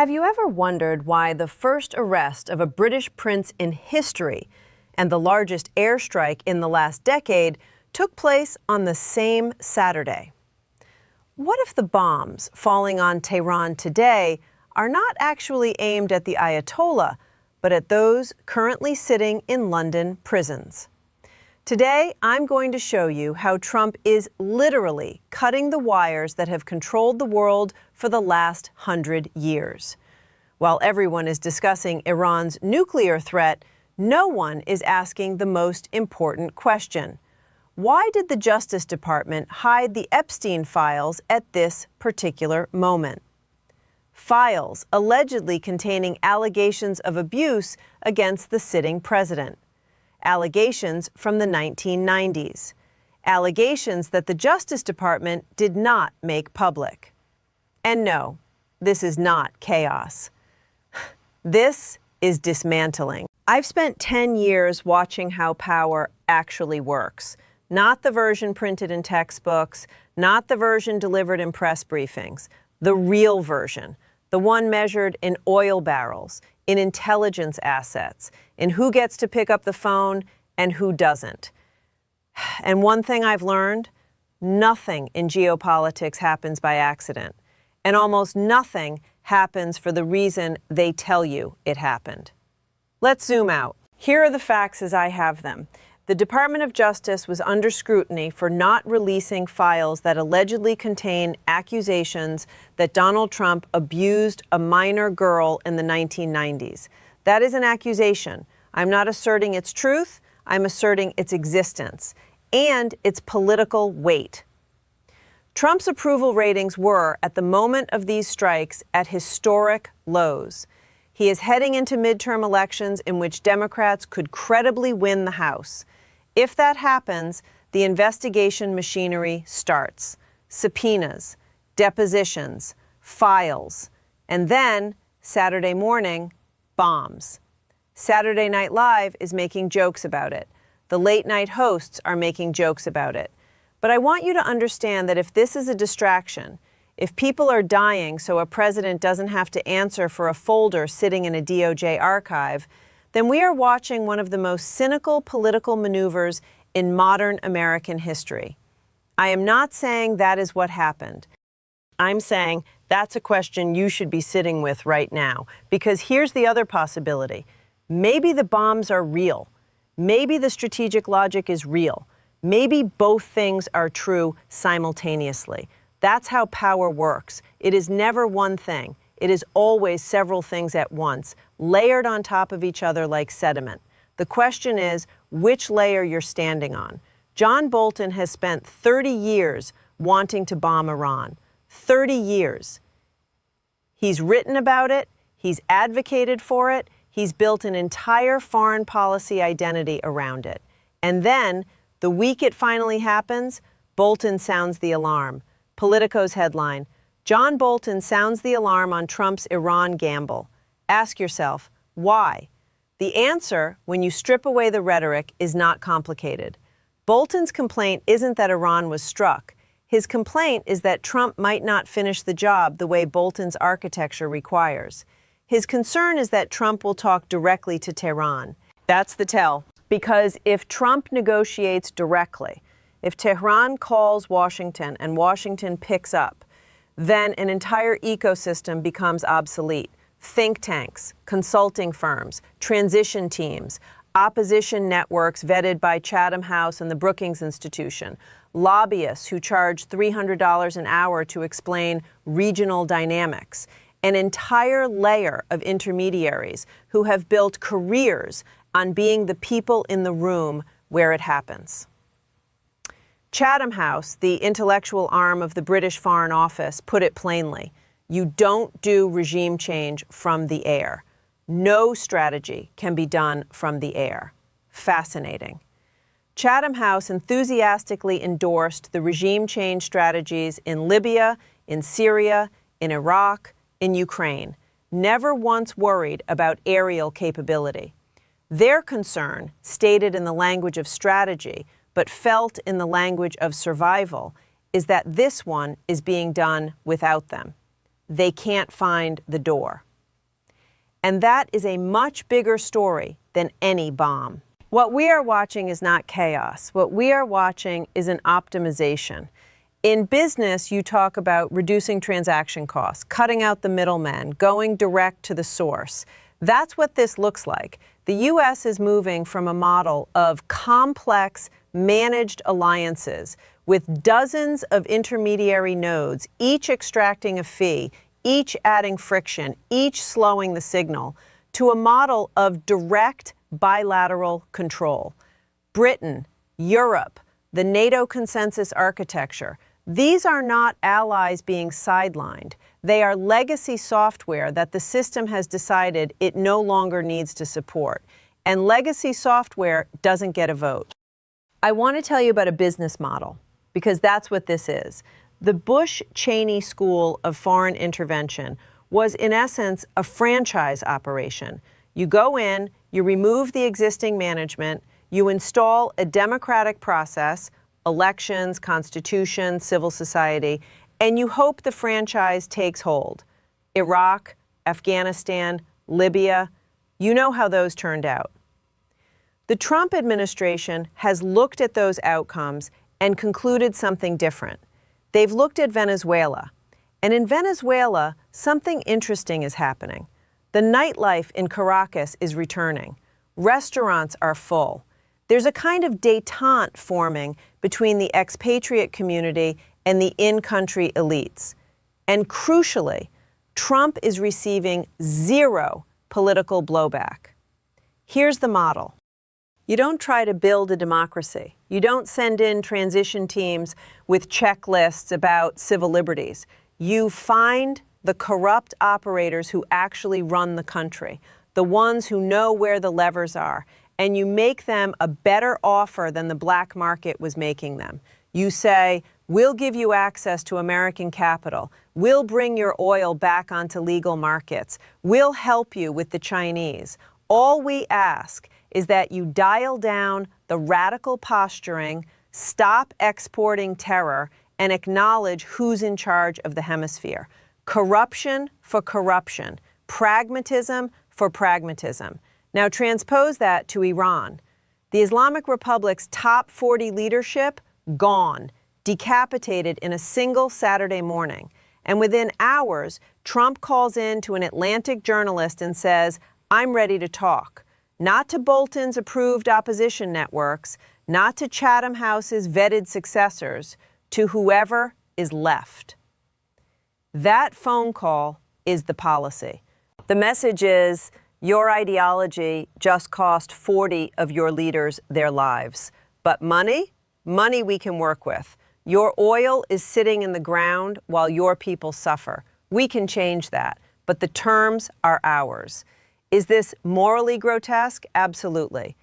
Have you ever wondered why the first arrest of a British prince in history and the largest airstrike in the last decade took place on the same Saturday? What if the bombs falling on Tehran today are not actually aimed at the Ayatollah, but at those currently sitting in London prisons? Today, I'm going to show you how Trump is literally cutting the wires that have controlled the world for the last 100 years. While everyone is discussing Iran's nuclear threat, no one is asking the most important question. Why did the Justice Department hide the Epstein files at this particular moment? Files allegedly containing allegations of abuse against the sitting president. Allegations from the 1990s. Allegations that the Justice Department did not make public. And no, this is not chaos. This is dismantling. I've spent 10 years watching how power actually works. Not the version printed in textbooks, not the version delivered in press briefings. The real version, the one measured in oil barrels, in intelligence assets, in who gets to pick up the phone and who doesn't. And one thing I've learned, nothing in geopolitics happens by accident, and almost nothing happens for the reason they tell you it happened. Let's zoom out. Here are the facts as I have them. The Department of Justice was under scrutiny for not releasing files that allegedly contain accusations that Donald Trump abused a minor girl in the 1990s. That is an accusation. I'm not asserting its truth, I'm asserting its existence and its political weight. Trump's approval ratings were, at the moment of these strikes, at historic lows. He is heading into midterm elections in which Democrats could credibly win the House. If that happens, the investigation machinery starts. Subpoenas, depositions, files, and then, Saturday morning, bombs. Saturday Night Live is making jokes about it. The late-night hosts are making jokes about it. But I want you to understand that if this is a distraction, if people are dying so a president doesn't have to answer for a folder sitting in a DOJ archive, then we are watching one of the most cynical political maneuvers in modern American history. I am not saying that is what happened. I'm saying that's a question you should be sitting with right now, because here's the other possibility. Maybe the bombs are real. Maybe the strategic logic is real. Maybe both things are true simultaneously. That's how power works. It is never one thing. It is always several things at once, layered on top of each other like sediment. The question is which layer you're standing on. John Bolton has spent 30 years wanting to bomb Iran. 30 years. He's written about it. He's advocated for it. He's built an entire foreign policy identity around it. And then, the week it finally happens, Bolton sounds the alarm. Politico's headline, John Bolton sounds the alarm on Trump's Iran gamble. Ask yourself, why? The answer, when you strip away the rhetoric, is not complicated. Bolton's complaint isn't that Iran was struck. His complaint is that Trump might not finish the job the way Bolton's architecture requires. His concern is that Trump will talk directly to Tehran. That's the tell. Because if Trump negotiates directly, if Tehran calls Washington and Washington picks up, then an entire ecosystem becomes obsolete. Think tanks, consulting firms, transition teams, opposition networks vetted by Chatham House and the Brookings Institution, lobbyists who charge $300 an hour to explain regional dynamics, an entire layer of intermediaries who have built careers on being the people in the room where it happens. Chatham House, the intellectual arm of the British Foreign Office, put it plainly. You don't do regime change from the air. No strategy can be done from the air. Fascinating. Chatham House enthusiastically endorsed the regime change strategies in Libya, in Syria, in Iraq, in Ukraine. Never once worried about aerial capability. Their concern, stated in the language of strategy, but felt in the language of survival, is that this one is being done without them. They can't find the door. And that is a much bigger story than any bomb. What we are watching is not chaos. What we are watching is an optimization. In business, you talk about reducing transaction costs, cutting out the middlemen, going direct to the source. That's what this looks like. The U.S. is moving from a model of complex, managed alliances with dozens of intermediary nodes, each extracting a fee, each adding friction, each slowing the signal, to a model of direct bilateral control. Britain, Europe, the NATO consensus architecture, these are not allies being sidelined. They are legacy software that the system has decided it no longer needs to support. And legacy software doesn't get a vote. I want to tell you about a business model, because that's what this is. The Bush-Cheney school of foreign intervention was, in essence, a franchise operation. You go in, you remove the existing management, you install a democratic process, elections, constitution, civil society, and you hope the franchise takes hold. Iraq, Afghanistan, Libya, you know how those turned out. The Trump administration has looked at those outcomes and concluded something different. They've looked at Venezuela. And in Venezuela, something interesting is happening. The nightlife in Caracas is returning. Restaurants are full. There's a kind of détente forming between the expatriate community and the in-country elites. And crucially, Trump is receiving zero political blowback. Here's the model. You don't try to build a democracy. You don't send in transition teams with checklists about civil liberties. You find the corrupt operators who actually run the country, the ones who know where the levers are, and you make them a better offer than the black market was making them. You say, we'll give you access to American capital. We'll bring your oil back onto legal markets. We'll help you with the Chinese. All we ask is that you dial down the radical posturing, stop exporting terror, and acknowledge who's in charge of the hemisphere. Corruption for corruption, pragmatism for pragmatism. Now transpose that to Iran. The Islamic Republic's top 40 leadership, gone, decapitated in a single Saturday morning. And within hours, Trump calls in to an Atlantic journalist and says, I'm ready to talk. Not to Bolton's approved opposition networks, not to Chatham House's vetted successors, to whoever is left. That phone call is the policy. The message is, your ideology just cost 40 of your leaders their lives. But money we can work with. Your oil is sitting in the ground while your people suffer. We can change that, but the terms are ours. Is this morally grotesque? Absolutely.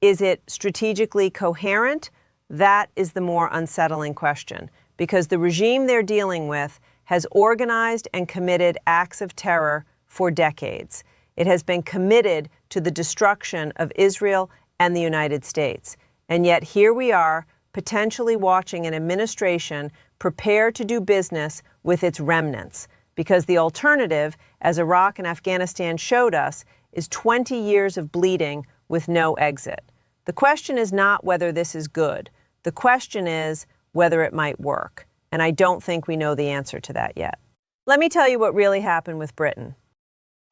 Is it strategically coherent? That is the more unsettling question, because the regime they're dealing with has organized and committed acts of terror for decades. It has been committed to the destruction of Israel and the United States. And yet here we are, potentially watching an administration prepare to do business with its remnants. Because the alternative, as Iraq and Afghanistan showed us, is 20 years of bleeding with no exit. The question is not whether this is good. The question is whether it might work. And I don't think we know the answer to that yet. Let me tell you what really happened with Britain.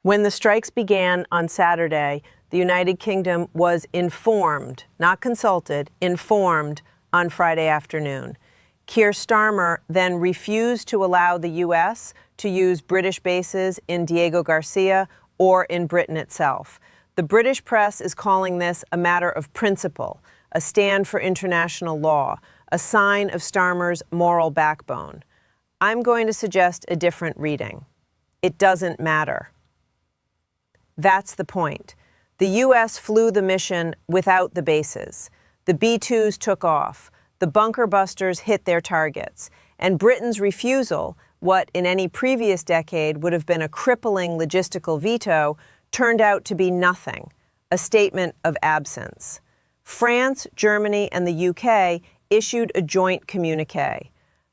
When the strikes began on Saturday, the United Kingdom was informed, not consulted, informed on Friday afternoon. Keir Starmer then refused to allow the U.S. to use British bases in Diego Garcia or in Britain itself. The British press is calling this a matter of principle, a stand for international law, a sign of Starmer's moral backbone. I'm going to suggest a different reading. It doesn't matter. That's the point. The U.S. flew the mission without the bases. The B-2s took off. The bunker busters hit their targets. And Britain's refusal, what in any previous decade would have been a crippling logistical veto, turned out to be nothing, a statement of absence. France, Germany, and the UK issued a joint communiqué.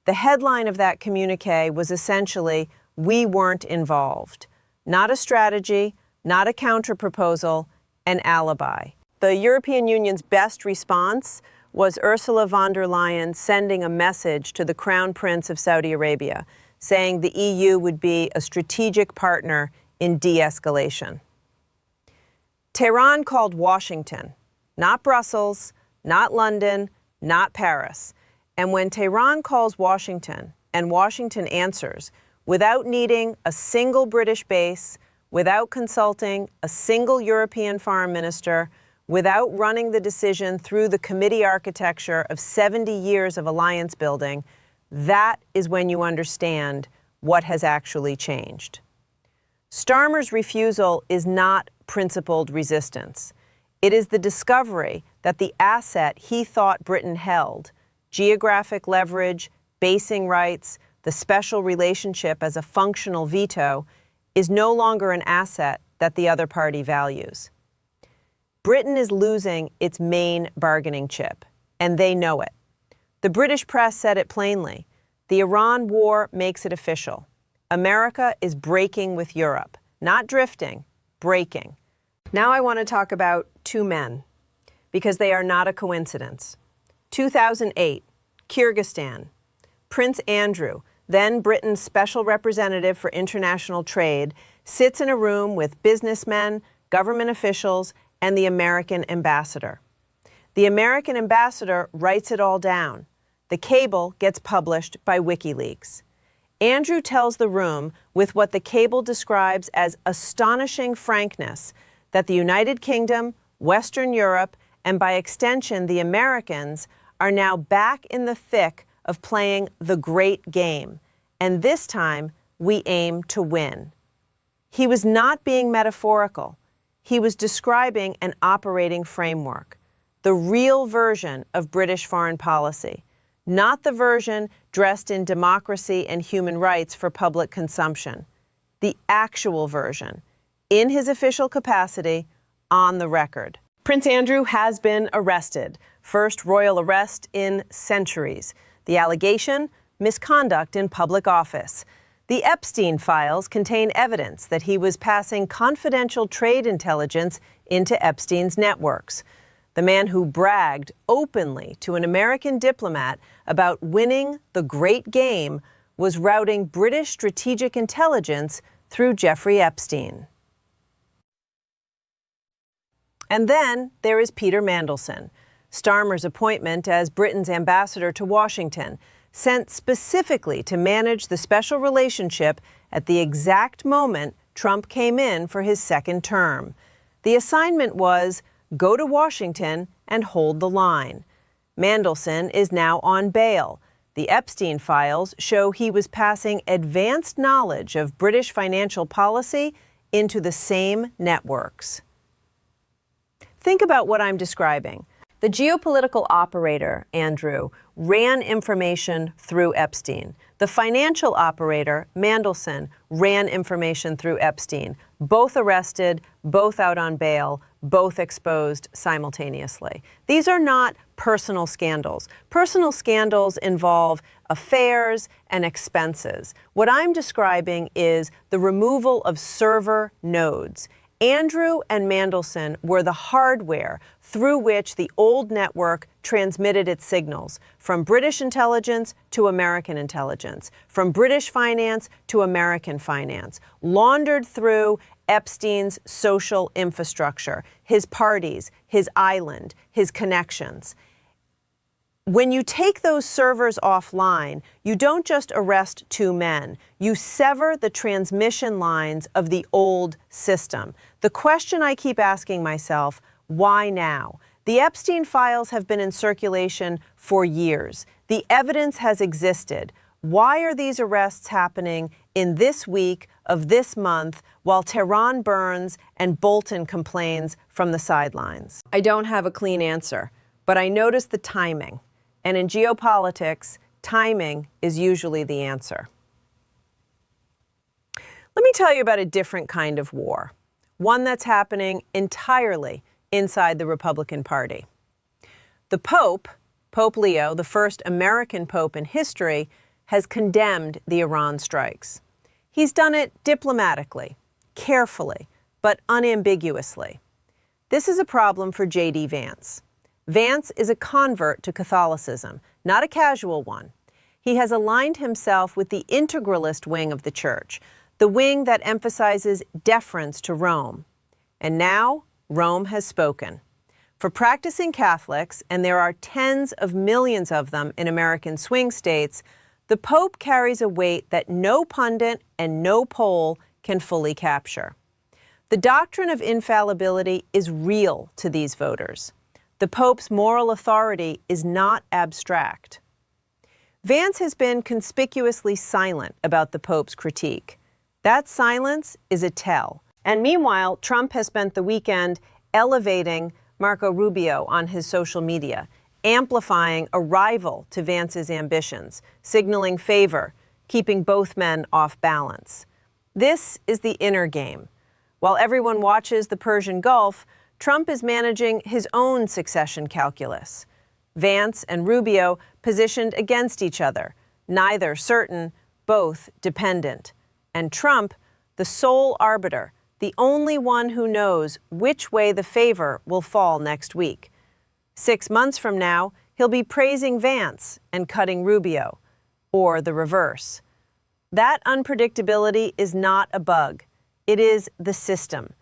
The headline of that communiqué was essentially, "We weren't involved." Not a strategy, not a counterproposal, an alibi. The European Union's best response was Ursula von der Leyen sending a message to the Crown Prince of Saudi Arabia, saying the EU would be a strategic partner in de-escalation. Tehran called Washington, not Brussels, not London, not Paris. And when Tehran calls Washington, and Washington answers, without needing a single British base, without consulting a single European foreign minister, without running the decision through the committee architecture of 70 years of alliance building, that is when you understand what has actually changed. Starmer's refusal is not principled resistance. It is the discovery that the asset he thought Britain held, geographic leverage, basing rights, the special relationship as a functional veto, is no longer an asset that the other party values. Britain is losing its main bargaining chip, and they know it. The British press said it plainly. The Iran war makes it official. America is breaking with Europe, not drifting, breaking. Now I want to talk about two men, because they are not a coincidence. 2008, Kyrgyzstan. Prince Andrew, then Britain's special representative for international trade, sits in a room with businessmen, government officials, and the American ambassador. The American ambassador writes it all down. The cable gets published by WikiLeaks. Andrew tells the room, with what the cable describes as astonishing frankness, that the United Kingdom, Western Europe, and by extension the Americans, are now back in the thick of playing the great game, and this time we aim to win. He was not being metaphorical. He was describing an operating framework, the real version of British foreign policy, not the version dressed in democracy and human rights for public consumption, the actual version, in his official capacity, on the record. Prince Andrew has been arrested, first royal arrest in centuries. The allegation, misconduct in public office. The Epstein files contain evidence that he was passing confidential trade intelligence into Epstein's networks. The man who bragged openly to an American diplomat about winning the great game was routing British strategic intelligence through Jeffrey Epstein. And then there is Peter Mandelson, Starmer's appointment as Britain's ambassador to Washington, sent specifically to manage the special relationship at the exact moment Trump came in for his second term. The assignment was go to Washington and hold the line. Mandelson is now on bail. The Epstein files show he was passing advanced knowledge of British financial policy into the same networks. Think about what I'm describing. The geopolitical operator, Andrew, ran information through Epstein. The financial operator, Mandelson, ran information through Epstein. Both arrested, both out on bail, both exposed simultaneously. These are not personal scandals. Personal scandals involve affairs and expenses. What I'm describing is the removal of server nodes. Andrew and Mandelson were the hardware through which the old network transmitted its signals, from British intelligence to American intelligence, from British finance to American finance, laundered through Epstein's social infrastructure, his parties, his island, his connections. When you take those servers offline, you don't just arrest two men. You sever the transmission lines of the old system. The question I keep asking myself, why now? The Epstein files have been in circulation for years. The evidence has existed. Why are these arrests happening in this week of this month while Tehran burns and Bolton complains from the sidelines? I don't have a clean answer, but I notice the timing. And in geopolitics, timing is usually the answer. Let me tell you about a different kind of war, one that's happening entirely inside the Republican Party. The Pope, Pope Leo, the first American pope in history, has condemned the Iran strikes. He's done it diplomatically, carefully, but unambiguously. This is a problem for J.D. Vance. Vance is a convert to Catholicism, not a casual one. He has aligned himself with the integralist wing of the church, the wing that emphasizes deference to Rome. And now, Rome has spoken. For practicing Catholics, and there are tens of millions of them in American swing states, the Pope carries a weight that no pundit and no poll can fully capture. The doctrine of infallibility is real to these voters. The Pope's moral authority is not abstract. Vance has been conspicuously silent about the Pope's critique. That silence is a tell. And meanwhile, Trump has spent the weekend elevating Marco Rubio on his social media, amplifying a rival to Vance's ambitions, signaling favor, keeping both men off balance. This is the inner game. While everyone watches the Persian Gulf, Trump is managing his own succession calculus. Vance and Rubio positioned against each other, neither certain, both dependent. And Trump, the sole arbiter, the only one who knows which way the favor will fall next week. 6 months from now, he'll be praising Vance and cutting Rubio, or the reverse. That unpredictability is not a bug. It is the system,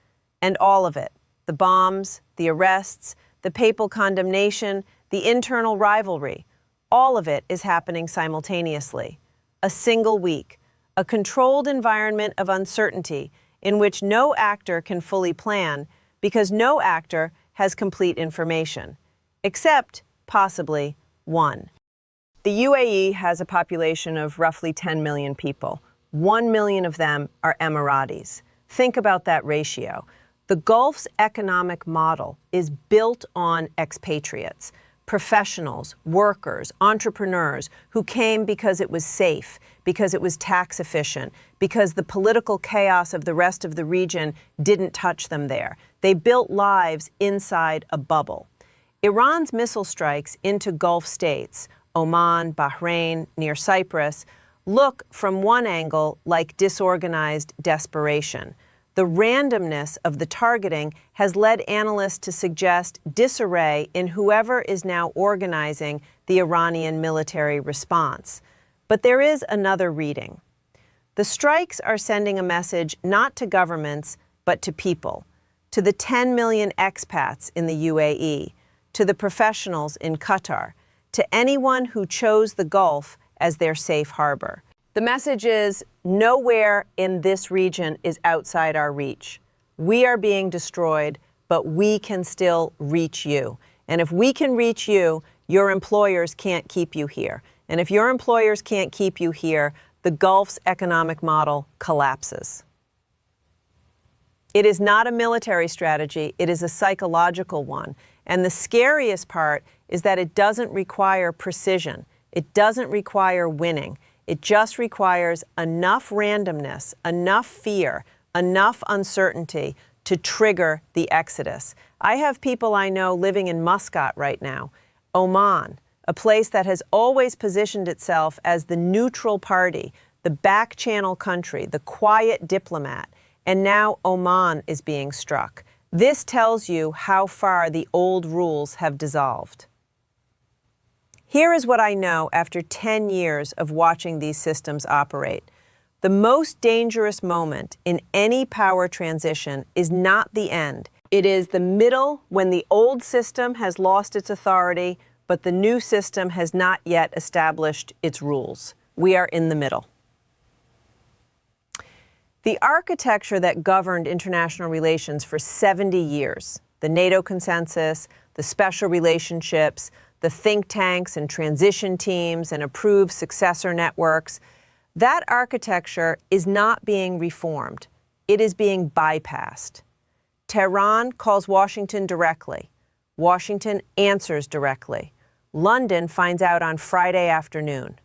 and all of it, the bombs, the arrests, the papal condemnation, the internal rivalry, all of it is happening simultaneously. A single week, a controlled environment of uncertainty in which no actor can fully plan because no actor has complete information, except possibly one. The UAE has a population of roughly 10 million people. 1 million of them are Emiratis. Think about that ratio. The Gulf's economic model is built on expatriates, professionals, workers, entrepreneurs who came because it was safe, because it was tax efficient, because the political chaos of the rest of the region didn't touch them there. They built lives inside a bubble. Iran's missile strikes into Gulf states, Oman, Bahrain, near Cyprus, look from one angle like disorganized desperation. The randomness of the targeting has led analysts to suggest disarray in whoever is now organizing the Iranian military response. But there is another reading. The strikes are sending a message not to governments, but to people, to the 10 million expats in the UAE, to the professionals in Qatar, to anyone who chose the Gulf as their safe harbor. The message is, nowhere in this region is outside our reach. We are being destroyed, but we can still reach you. And if we can reach you, your employers can't keep you here. And if your employers can't keep you here, the Gulf's economic model collapses. It is not a military strategy, it is a psychological one. And the scariest part is that it doesn't require precision. It doesn't require winning. It just requires enough randomness, enough fear, enough uncertainty to trigger the exodus. I have people I know living in Muscat right now, Oman, a place that has always positioned itself as the neutral party, the back channel country, the quiet diplomat, and now Oman is being struck. This tells you how far the old rules have dissolved. Here is what I know after 10 years of watching these systems operate. The most dangerous moment in any power transition is not the end. It is the middle when the old system has lost its authority, but the new system has not yet established its rules. We are in the middle. The architecture that governed international relations for 70 years, the NATO consensus, the special relationships, the think tanks and transition teams and approved successor networks, that architecture is not being reformed. It is being bypassed. Tehran calls Washington directly. Washington answers directly. London finds out on Friday afternoon.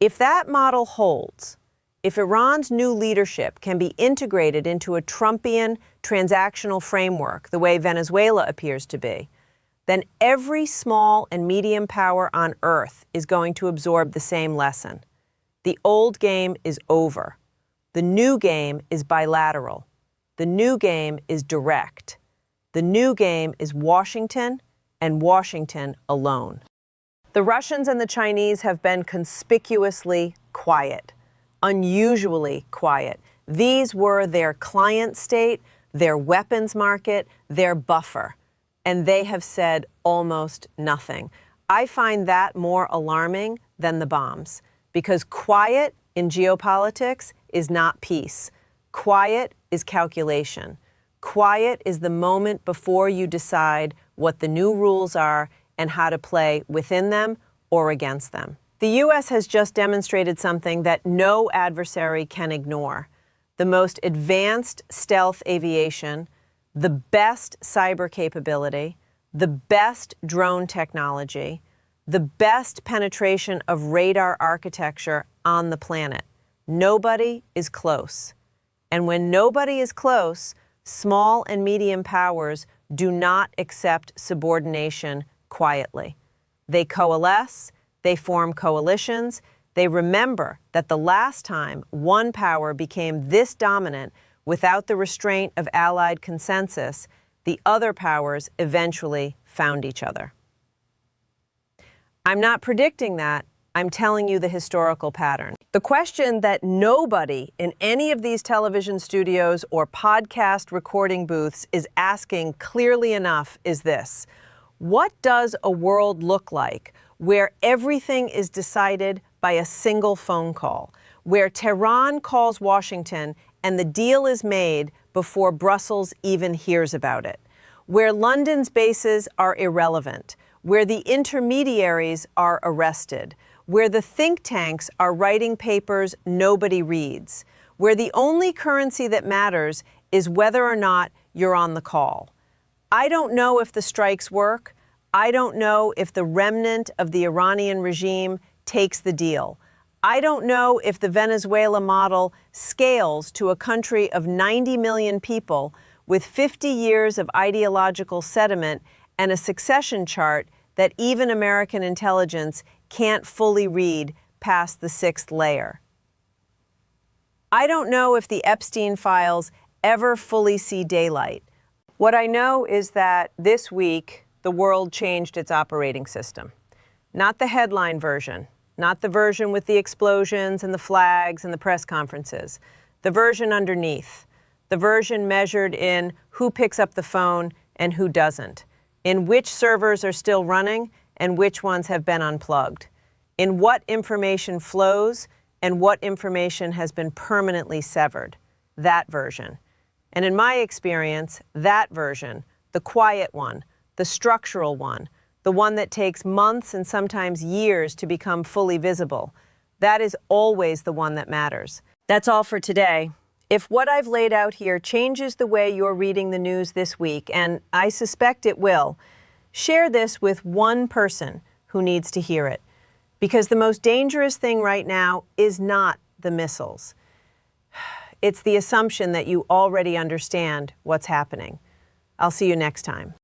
If that model holds, if Iran's new leadership can be integrated into a Trumpian transactional framework, the way Venezuela appears to be, then every small and medium power on earth is going to absorb the same lesson. The old game is over. The new game is bilateral. The new game is direct. The new game is Washington and Washington alone. The Russians and the Chinese have been conspicuously quiet, unusually quiet. These were their client state, their weapons market, their buffer, and they have said almost nothing. I find that more alarming than the bombs, because quiet in geopolitics is not peace. Quiet is calculation. Quiet is the moment before you decide what the new rules are and how to play within them or against them. The U.S. has just demonstrated something that no adversary can ignore: the most advanced stealth aviation, the best cyber capability, the best drone technology, the best penetration of radar architecture on the planet. Nobody is close. And when nobody is close, small and medium powers do not accept subordination quietly. They coalesce, they form coalitions, they remember that the last time one power became this dominant without the restraint of allied consensus, the other powers eventually found each other. I'm not predicting that. I'm telling you the historical pattern. The question that nobody in any of these television studios or podcast recording booths is asking clearly enough is this: what does a world look like where everything is decided by a single phone call, where Tehran calls Washington and the deal is made before Brussels even hears about it, where London's bases are irrelevant, where the intermediaries are arrested, where the think tanks are writing papers nobody reads, where the only currency that matters is whether or not you're on the call? I don't know if the strikes work. I don't know if the remnant of the Iranian regime takes the deal. I don't know if the Venezuela model scales to a country of 90 million people with 50 years of ideological sediment and a succession chart that even American intelligence can't fully read past the 6th layer. I don't know if the Epstein files ever fully see daylight. What I know is that this week, the world changed its operating system. Not the headline version, not the version with the explosions and the flags and the press conferences, the version underneath, the version measured in who picks up the phone and who doesn't, in which servers are still running and which ones have been unplugged, in what information flows and what information has been permanently severed, that version. And in my experience, that version, the quiet one, the structural one, the one that takes months and sometimes years to become fully visible, that is always the one that matters. That's all for today. If what I've laid out here changes the way you're reading the news this week, and I suspect it will, share this with one person who needs to hear it. Because the most dangerous thing right now is not the missiles. It's the assumption that you already understand what's happening. I'll see you next time.